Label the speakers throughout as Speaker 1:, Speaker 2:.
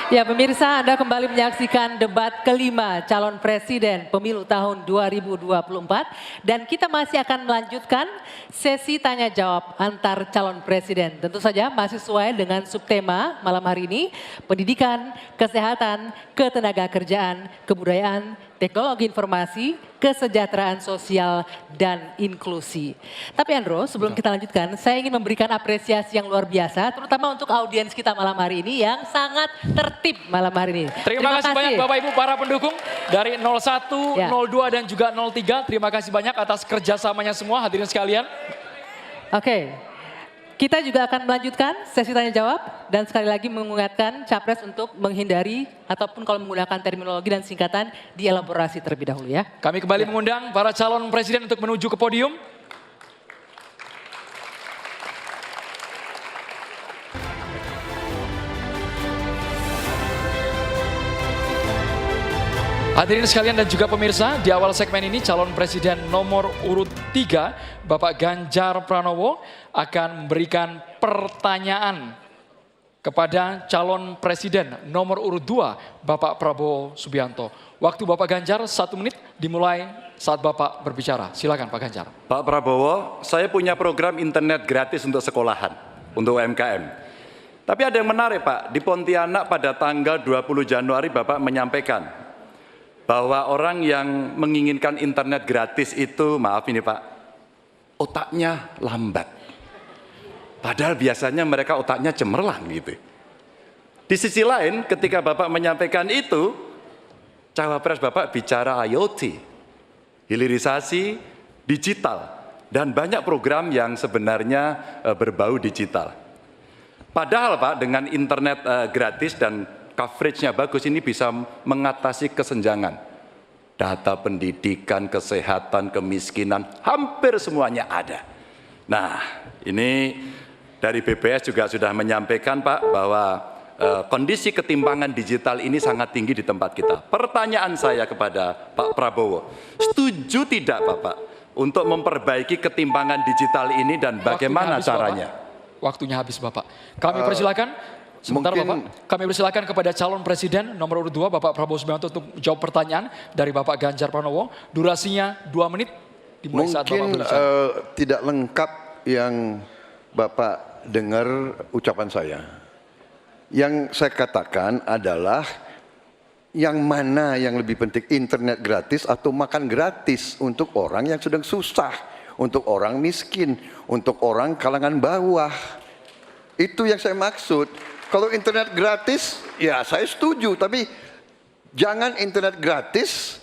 Speaker 1: Ya pemirsa, Anda kembali menyaksikan debat kelima calon presiden pemilu tahun 2024 dan kita masih akan melanjutkan sesi tanya jawab antar calon presiden. Tentu saja masih sesuai dengan subtema malam hari ini, pendidikan, kesehatan, ketenaga kerjaan, kebudayaan, teknologi informasi, kesejahteraan sosial, dan inklusi. Tapi Andro, sebelum kita lanjutkan, saya ingin memberikan apresiasi yang luar biasa, terutama untuk audiens kita malam hari ini yang sangat tertib malam hari ini.
Speaker 2: Terima kasih banyak Bapak Ibu para pendukung dari 01, 02, dan juga 03. Terima kasih banyak atas kerjasamanya semua hadirin sekalian.
Speaker 1: Oke. Kita juga akan melanjutkan sesi tanya jawab dan sekali lagi mengingatkan capres untuk menghindari ataupun kalau menggunakan terminologi dan singkatan dielaborasi terlebih dahulu ya.
Speaker 2: Kami kembali mengundang para calon presiden untuk menuju ke podium. Hadirin sekalian dan juga pemirsa, di awal segmen ini calon presiden nomor urut 3, Bapak Ganjar Pranowo akan memberikan pertanyaan kepada calon presiden nomor urut 2, Bapak Prabowo Subianto. Waktu Bapak Ganjar 1 menit dimulai saat Bapak berbicara. Silakan Pak Ganjar.
Speaker 3: Pak Prabowo, saya punya program internet gratis untuk sekolahan, untuk UMKM. Tapi ada yang menarik Pak, di Pontianak pada tanggal 20 Januari Bapak menyampaikan bahwa orang yang menginginkan internet gratis itu, maaf ini Pak, otaknya lambat. Padahal biasanya mereka otaknya cemerlang gitu. Di sisi lain ketika Bapak menyampaikan itu, cawapres Bapak bicara IoT, hilirisasi digital, dan banyak program yang sebenarnya berbau digital. Padahal Pak dengan internet gratis dan coverage-nya bagus ini bisa mengatasi kesenjangan. Data pendidikan, kesehatan, kemiskinan, hampir semuanya ada. Nah, ini dari BPS juga sudah menyampaikan Pak bahwa kondisi ketimpangan digital ini sangat tinggi di tempat kita. Pertanyaan saya kepada Pak Prabowo, setuju tidak Bapak untuk memperbaiki ketimpangan digital ini dan bagaimana caranya?
Speaker 2: Waktunya habis Bapak. Kami persilakan. Sebentar Bapak, kami persilakan kepada calon presiden nomor urut 2 Bapak Prabowo Subianto untuk jawab pertanyaan dari Bapak Ganjar Pranowo. Durasinya 2 menit dimulai saat Bapak berbicara.
Speaker 4: Tidak lengkap yang Bapak dengar ucapan saya. Yang saya katakan adalah yang mana yang lebih penting, internet gratis atau makan gratis untuk orang yang sedang susah, untuk orang miskin, untuk orang kalangan bawah. Itu yang saya maksud. Kalau internet gratis, ya saya setuju. Tapi jangan internet gratis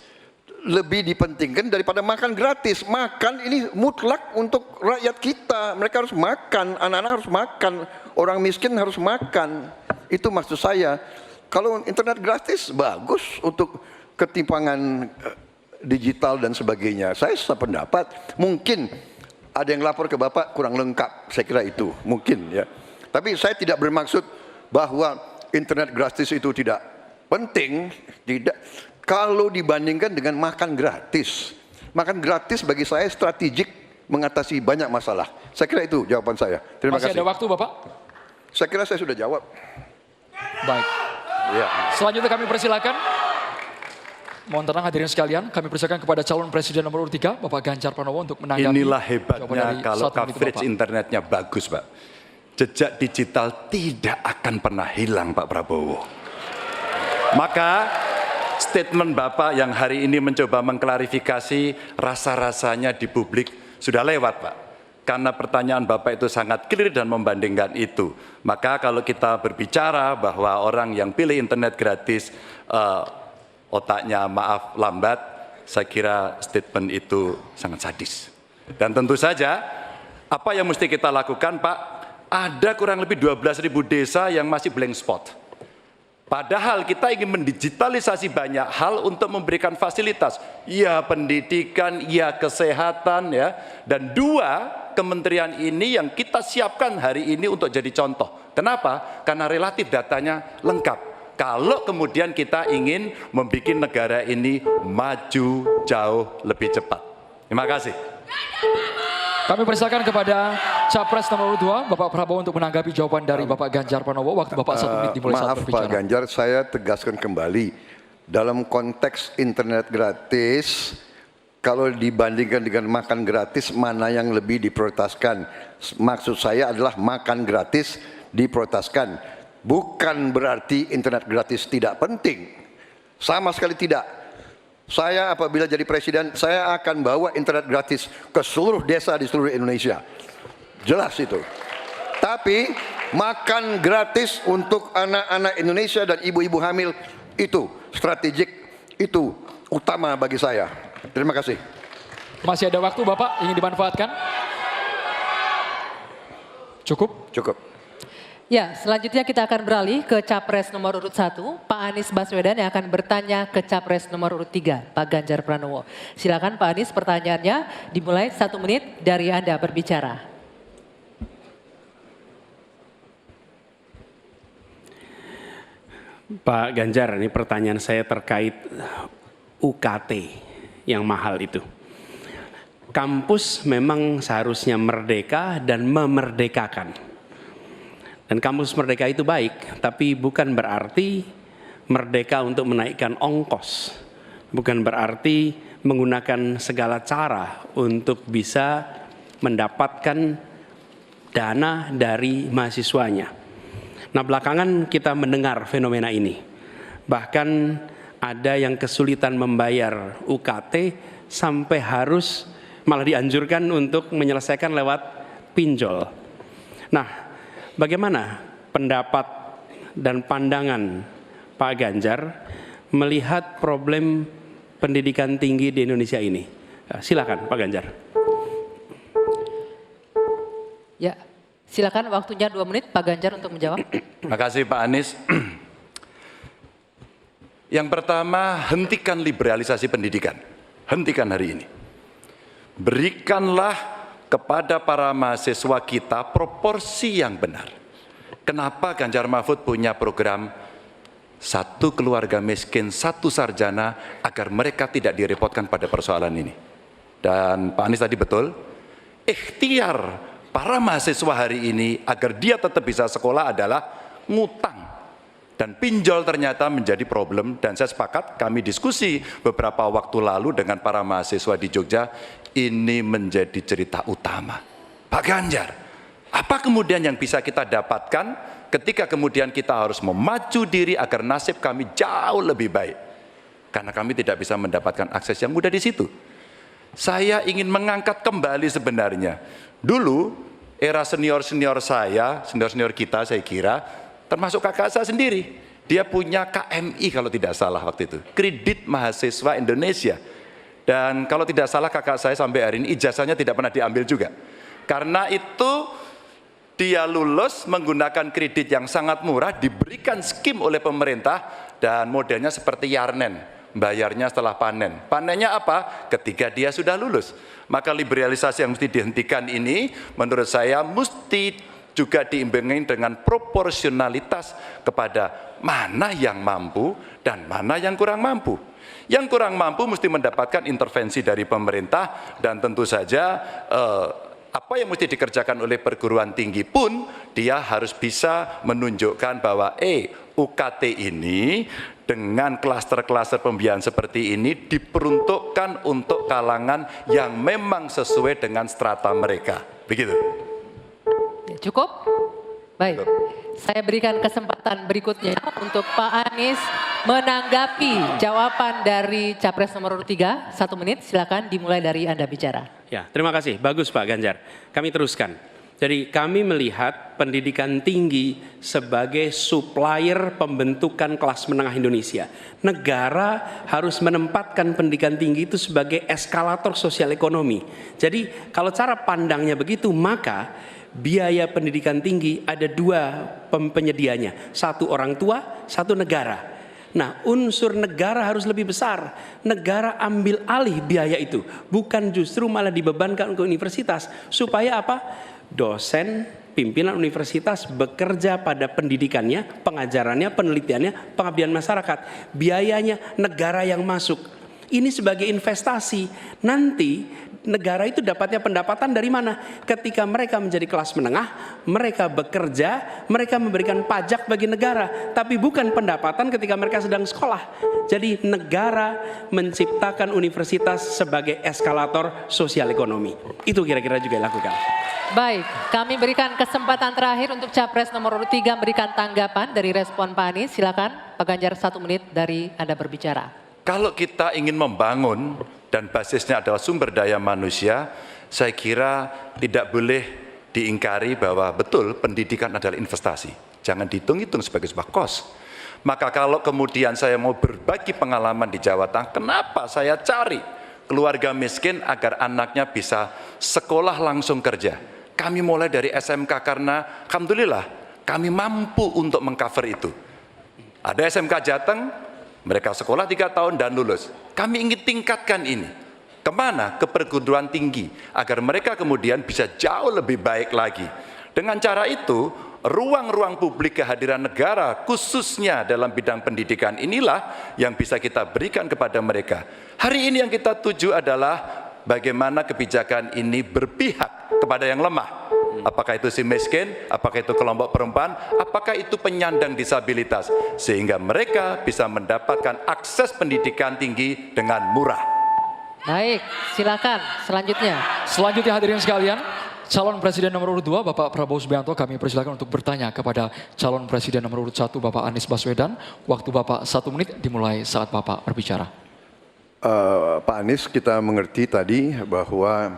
Speaker 4: lebih dipentingkan daripada makan gratis. Makan ini mutlak untuk rakyat kita. Mereka harus makan, anak-anak harus makan, orang miskin harus makan. Itu maksud saya. Kalau internet gratis, bagus untuk ketimpangan digital dan sebagainya. Saya sependapat, mungkin ada yang lapor ke Bapak kurang lengkap. Saya kira itu, mungkin ya. Tapi saya tidak bermaksud bahwa internet gratis itu tidak penting, tidak. Kalau dibandingkan dengan makan gratis bagi saya strategik mengatasi banyak masalah. Saya kira itu jawaban saya. Terima kasih.
Speaker 2: Masih ada waktu Bapak?
Speaker 4: Saya kira saya sudah jawab.
Speaker 2: Baik.
Speaker 4: Ya.
Speaker 2: Selanjutnya kami persilakan. Mohon tenang hadirin sekalian, kami persilakan kepada calon presiden nomor urut 3, Bapak Ganjar Pranowo untuk menanggapi.
Speaker 3: Inilah hebatnya kalau coverage internetnya bagus Pak. Jejak digital tidak akan pernah hilang Pak Prabowo. Maka statement Bapak yang hari ini mencoba mengklarifikasi rasa-rasanya di publik sudah lewat Pak. Karena pertanyaan Bapak itu sangat clear dan membandingkan itu. Maka kalau kita berbicara bahwa orang yang pilih internet gratis otaknya maaf lambat, saya kira statement itu sangat sadis. Dan tentu saja apa yang mesti kita lakukan Pak? Ada kurang lebih 12.000 desa yang masih blank spot. Padahal kita ingin mendigitalisasi banyak hal untuk memberikan fasilitas. Ya pendidikan, ya kesehatan ya. Dan 2 kementerian ini yang kita siapkan hari ini untuk jadi contoh. Kenapa? Karena relatif datanya lengkap. Kalau kemudian kita ingin membuat negara ini maju jauh lebih cepat. Terima kasih.
Speaker 2: Kami persilakan kepada Capres nomor 2, Bapak Prabowo untuk menanggapi jawaban dari Bapak Ganjar Pranowo. Waktu Bapak 1 menit dimulai saat
Speaker 4: Maaf
Speaker 2: berbicara.
Speaker 4: Pak Ganjar, saya tegaskan kembali. Dalam konteks internet gratis, kalau dibandingkan dengan makan gratis, mana yang lebih diprioritaskan? Maksud saya adalah makan gratis diprioritaskan. Bukan berarti internet gratis tidak penting. Sama sekali tidak. Saya apabila jadi presiden, saya akan bawa internet gratis ke seluruh desa di seluruh Indonesia. Jelas itu. Tapi makan gratis untuk anak-anak Indonesia dan ibu-ibu hamil itu strategik, itu utama bagi saya. Terima kasih.
Speaker 2: Masih ada waktu Bapak, ingin dimanfaatkan? Cukup?
Speaker 4: Cukup.
Speaker 1: Ya, selanjutnya kita akan beralih ke Capres nomor urut 1, Pak Anies Baswedan yang akan bertanya ke Capres nomor urut 3, Pak Ganjar Pranowo. Silakan Pak Anies, pertanyaannya dimulai 1 menit dari Anda berbicara.
Speaker 5: Pak Ganjar, ini pertanyaan saya terkait UKT yang mahal itu. Kampus memang seharusnya merdeka dan memerdekakan. Dan kampus merdeka itu baik, tapi bukan berarti merdeka untuk menaikkan ongkos. Bukan berarti menggunakan segala cara untuk bisa mendapatkan dana dari mahasiswanya. Nah, belakangan kita mendengar fenomena ini. Bahkan ada yang kesulitan membayar UKT sampai harus malah dianjurkan untuk menyelesaikan lewat pinjol. Nah, bagaimana pendapat dan pandangan Pak Ganjar melihat problem pendidikan tinggi di Indonesia ini? Silakan Pak Ganjar.
Speaker 1: Ya, silakan waktunya 2 menit Pak Ganjar untuk menjawab.
Speaker 3: Terima kasih Pak Anies. Yang pertama, hentikan liberalisasi pendidikan. Hentikan hari ini. Berikanlah kepada para mahasiswa kita proporsi yang benar. Kenapa Ganjar Mahfud punya program 1 keluarga miskin, 1 sarjana, agar mereka tidak direpotkan pada persoalan ini. Dan Pak Anies tadi betul, ikhtiar para mahasiswa hari ini agar dia tetap bisa sekolah adalah ngutang. Dan pinjol ternyata menjadi problem, dan saya sepakat, kami diskusi beberapa waktu lalu dengan para mahasiswa di Jogja, ini menjadi cerita utama. Pak Ganjar, apa kemudian yang bisa kita dapatkan ketika kemudian kita harus memacu diri agar nasib kami jauh lebih baik? Karena kami tidak bisa mendapatkan akses yang mudah di situ. Saya ingin mengangkat kembali sebenarnya. Dulu, era senior-senior saya, senior-senior kita saya kira, termasuk kakak saya sendiri, dia punya KMI kalau tidak salah waktu itu, Kredit Mahasiswa Indonesia. Dan kalau tidak salah kakak saya sampai hari ini ijazahnya tidak pernah diambil juga. Karena itu dia lulus menggunakan kredit yang sangat murah, diberikan skim oleh pemerintah, dan modelnya seperti Yarnen, bayarnya setelah panen. Panennya apa? Ketika dia sudah lulus. Maka liberalisasi yang mesti dihentikan ini menurut saya mesti juga diimbangi dengan proporsionalitas kepada mana yang mampu dan mana yang kurang mampu. Yang kurang mampu mesti mendapatkan intervensi dari pemerintah, dan tentu saja apa yang mesti dikerjakan oleh perguruan tinggi pun dia harus bisa menunjukkan bahwa UKT ini dengan klaster-klaster pembiayaan seperti ini diperuntukkan untuk kalangan yang memang sesuai dengan strata mereka. Begitu.
Speaker 1: Cukup? Baik. Saya berikan kesempatan berikutnya untuk Pak Anies menanggapi jawaban dari Capres nomor 3, 1 menit. Silakan dimulai dari Anda bicara.
Speaker 5: Ya, terima kasih. Bagus Pak Ganjar. Kami teruskan. Jadi kami melihat pendidikan tinggi sebagai supplier pembentukan kelas menengah Indonesia. Negara harus menempatkan pendidikan tinggi itu sebagai eskalator sosial ekonomi. Jadi kalau cara pandangnya begitu, maka biaya pendidikan tinggi ada 2 penyedianya. 1 orang tua, 1 negara. Nah, unsur negara harus lebih besar. Negara ambil alih biaya itu. Bukan justru malah dibebankan ke universitas. Supaya apa? Dosen, pimpinan universitas bekerja pada pendidikannya, pengajarannya, penelitiannya, pengabdian masyarakat. Biayanya negara yang masuk. Ini sebagai investasi. Nanti negara itu dapatnya pendapatan dari mana? Ketika mereka menjadi kelas menengah, mereka bekerja, mereka memberikan pajak bagi negara, tapi bukan pendapatan ketika mereka sedang sekolah. Jadi negara menciptakan universitas sebagai eskalator sosial ekonomi. Itu kira-kira juga dilakukan.
Speaker 1: Baik, kami berikan kesempatan terakhir untuk Capres nomor urut 3 memberikan tanggapan dari respon Pak Anies. Silakan Pak Ganjar, 1 menit dari Anda berbicara.
Speaker 3: Kalau kita ingin membangun dan basisnya adalah sumber daya manusia, saya kira tidak boleh diingkari bahwa betul pendidikan adalah investasi. Jangan dihitung-hitung sebagai sebuah kos. Maka kalau kemudian saya mau berbagi pengalaman di Jawa Tengah, kenapa saya cari keluarga miskin agar anaknya bisa sekolah langsung kerja. Kami mulai dari SMK karena alhamdulillah kami mampu untuk mengcover itu. Ada SMK Jateng, mereka sekolah 3 tahun dan lulus. Kami ingin tingkatkan ini. Kemana? Ke perguruan tinggi. Agar mereka kemudian bisa jauh lebih baik lagi. Dengan cara itu, ruang-ruang publik kehadiran negara, khususnya dalam bidang pendidikan inilah yang bisa kita berikan kepada mereka. Hari ini yang kita tuju adalah bagaimana kebijakan ini berpihak kepada yang lemah. Apakah itu si miskin, apakah itu kelompok perempuan, apakah itu penyandang disabilitas. Sehingga mereka bisa mendapatkan akses pendidikan tinggi dengan murah.
Speaker 1: Baik, silakan selanjutnya.
Speaker 2: Selanjutnya hadirin sekalian, calon presiden nomor urut 2 Bapak Prabowo Subianto, kami persilakan untuk bertanya kepada calon presiden nomor urut 1 Bapak Anies Baswedan. Waktu Bapak 1 menit dimulai saat Bapak berbicara.
Speaker 4: Pak Anies, kita mengerti tadi bahwa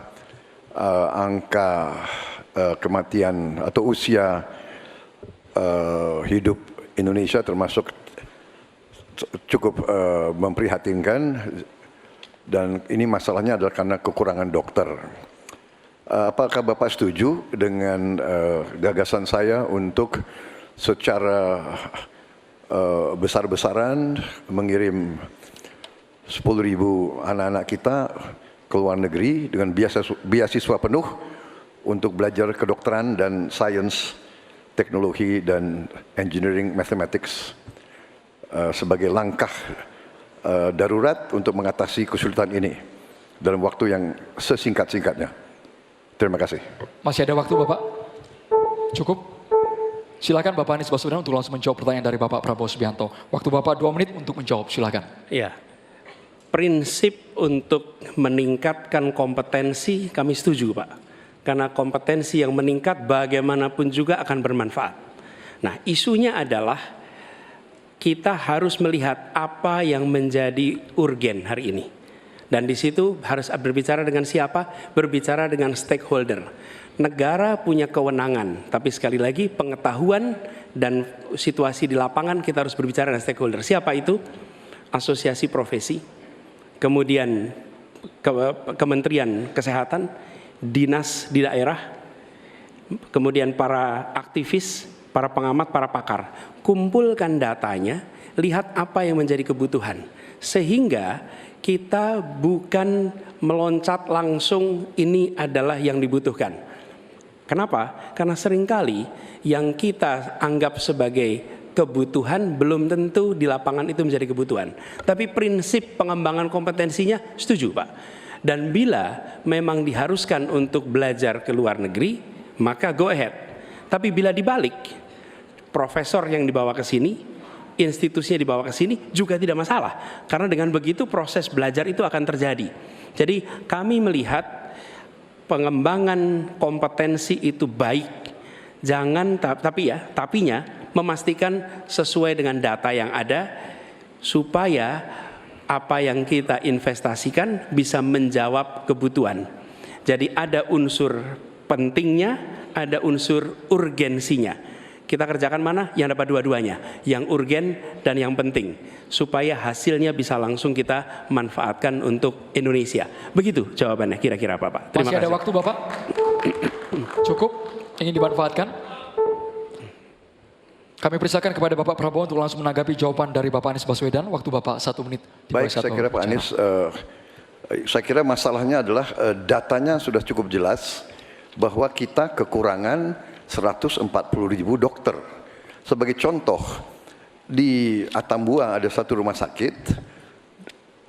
Speaker 4: angka kematian atau usia hidup Indonesia termasuk cukup memprihatinkan, dan ini masalahnya adalah karena kekurangan dokter. Apakah Bapak setuju dengan gagasan saya untuk secara besar-besaran mengirim 10.000 anak-anak kita ke luar negeri dengan beasiswa penuh untuk belajar kedokteran dan sains, teknologi, dan engineering mathematics sebagai langkah darurat untuk mengatasi kesulitan ini dalam waktu yang sesingkat-singkatnya. Terima kasih.
Speaker 2: Masih ada waktu Bapak? Cukup? Silakan Bapak Anies Baswedan untuk langsung menjawab pertanyaan dari Bapak Prabowo Subianto. Waktu Bapak 2 menit untuk menjawab, silakan.
Speaker 5: Ya, prinsip untuk meningkatkan kompetensi kami setuju Pak. Karena kompetensi yang meningkat bagaimanapun juga akan bermanfaat. Nah, isunya adalah kita harus melihat apa yang menjadi urgen hari ini. Dan di situ harus berbicara dengan siapa? Berbicara dengan stakeholder. Negara punya kewenangan, tapi sekali lagi pengetahuan dan situasi di lapangan kita harus berbicara dengan stakeholder. Siapa itu? Asosiasi profesi, kemudian Kementerian Kesehatan, dinas di daerah, kemudian para aktivis, para pengamat, para pakar. Kumpulkan datanya, lihat apa yang menjadi kebutuhan. Sehingga kita bukan meloncat langsung ini adalah yang dibutuhkan. Kenapa? Karena seringkali yang kita anggap sebagai kebutuhan belum tentu di lapangan itu menjadi kebutuhan. Tapi prinsip pengembangan kompetensinya setuju Pak. Dan bila memang diharuskan untuk belajar ke luar negeri, maka go ahead. Tapi bila dibalik, profesor yang dibawa ke sini, institusinya dibawa ke sini juga tidak masalah. Karena dengan begitu proses belajar itu akan terjadi. Jadi kami melihat pengembangan kompetensi itu baik. Jangan tapinya memastikan sesuai dengan data yang ada supaya apa yang kita investasikan bisa menjawab kebutuhan. Jadi ada unsur pentingnya, ada unsur urgensinya. Kita kerjakan mana? Yang dapat dua-duanya, yang urgen dan yang penting, supaya hasilnya bisa langsung kita manfaatkan untuk Indonesia. Begitu jawabannya kira-kira Bapak. Terima kasih.
Speaker 2: Masih ada waktu Bapak? Cukup? Ingin dimanfaatkan? Kami persilakan kepada Bapak Prabowo untuk langsung menanggapi jawaban dari Bapak Anies Baswedan. Waktu Bapak 1 menit.
Speaker 4: Baik, saya kira Pak Anies, saya kira masalahnya adalah datanya sudah cukup jelas bahwa kita kekurangan 140.000 dokter. Sebagai contoh, di Atambua ada satu rumah sakit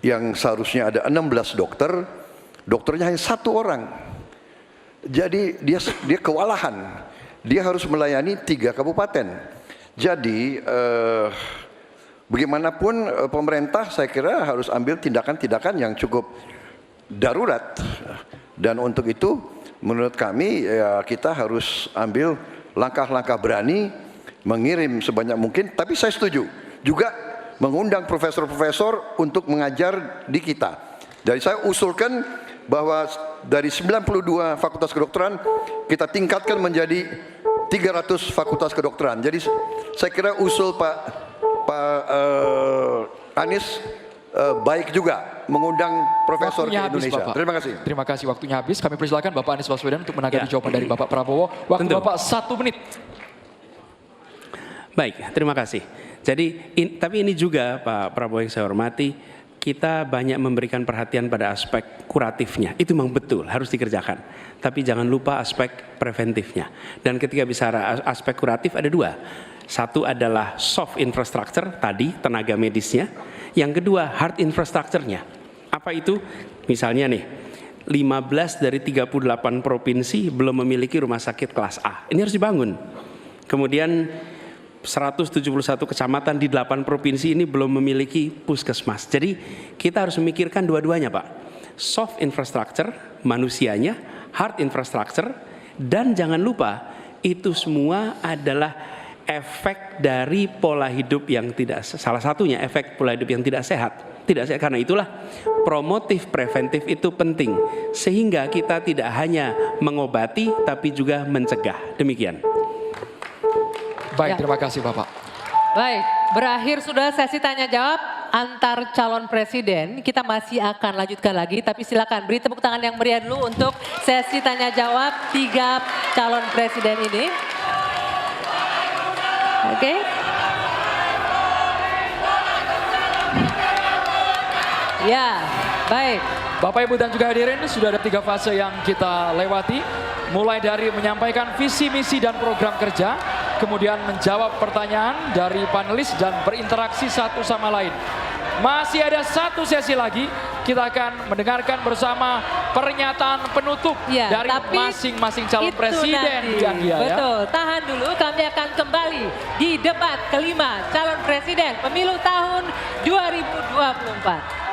Speaker 4: yang seharusnya ada 16 dokter, dokternya hanya 1 orang. Jadi dia kewalahan. Dia harus melayani 3 kabupaten. Jadi bagaimanapun pemerintah saya kira harus ambil tindakan-tindakan yang cukup darurat. Dan untuk itu menurut kami ya, kita harus ambil langkah-langkah berani, mengirim sebanyak mungkin. Tapi saya setuju juga mengundang profesor-profesor untuk mengajar di kita. Jadi saya usulkan bahwa dari 92 fakultas kedokteran kita tingkatkan menjadi 300 fakultas kedokteran. Jadi saya kira usul Pak Anies baik juga mengundang profesor
Speaker 2: Waktunya
Speaker 4: ke Indonesia.
Speaker 2: Bapak.
Speaker 4: Terima kasih.
Speaker 2: Terima kasih, waktunya habis. Kami persilakan Bapak Anies Baswedan untuk menanggapi jawaban dari Bapak Prabowo. Waktu
Speaker 5: Tentu.
Speaker 2: Bapak 1 menit.
Speaker 5: Baik, terima kasih. Jadi, tapi ini juga Pak Prabowo yang saya hormati, kita banyak memberikan perhatian pada aspek kuratifnya. Itu memang betul, harus dikerjakan. Tapi jangan lupa aspek preventifnya. Dan ketika bicara aspek kuratif ada 2. Satu adalah soft infrastructure, tadi tenaga medisnya. Yang kedua hard infrastructure-nya. Apa itu? Misalnya nih, 15 dari 38 provinsi belum memiliki rumah sakit kelas A. Ini harus dibangun. Kemudian 171 kecamatan di 8 provinsi ini belum memiliki puskesmas. Jadi kita harus memikirkan dua-duanya Pak. Soft infrastructure, manusianya, hard infrastructure, dan jangan lupa itu semua adalah efek dari pola hidup yang tidak, salah satunya efek pola hidup yang tidak sehat. Tidak sehat, karena itulah promotif preventif itu penting. Sehingga kita tidak hanya mengobati tapi juga mencegah. Demikian.
Speaker 2: Baik,
Speaker 1: Ya.
Speaker 2: terima kasih Bapak.
Speaker 1: Baik, berakhir sudah sesi tanya jawab antar calon presiden. Kita masih akan lanjutkan lagi, tapi silakan beri tepuk tangan yang meriah dulu untuk sesi tanya jawab 3 calon presiden ini. Oke. Ya, baik.
Speaker 2: Bapak, Ibu, dan juga hadirin, sudah ada 3 fase yang kita lewati. Mulai dari menyampaikan visi, misi, dan program kerja. Kemudian menjawab pertanyaan dari panelis dan berinteraksi satu sama lain. Masih ada 1 sesi lagi. Kita akan mendengarkan bersama pernyataan penutup
Speaker 1: Ya,
Speaker 2: dari
Speaker 1: tapi
Speaker 2: masing-masing calon
Speaker 1: itu
Speaker 2: presiden.
Speaker 1: nanti.
Speaker 2: Dian Dia, ya.
Speaker 1: Betul, tahan dulu, kami akan kembali di debat kelima calon presiden pemilu tahun 2024.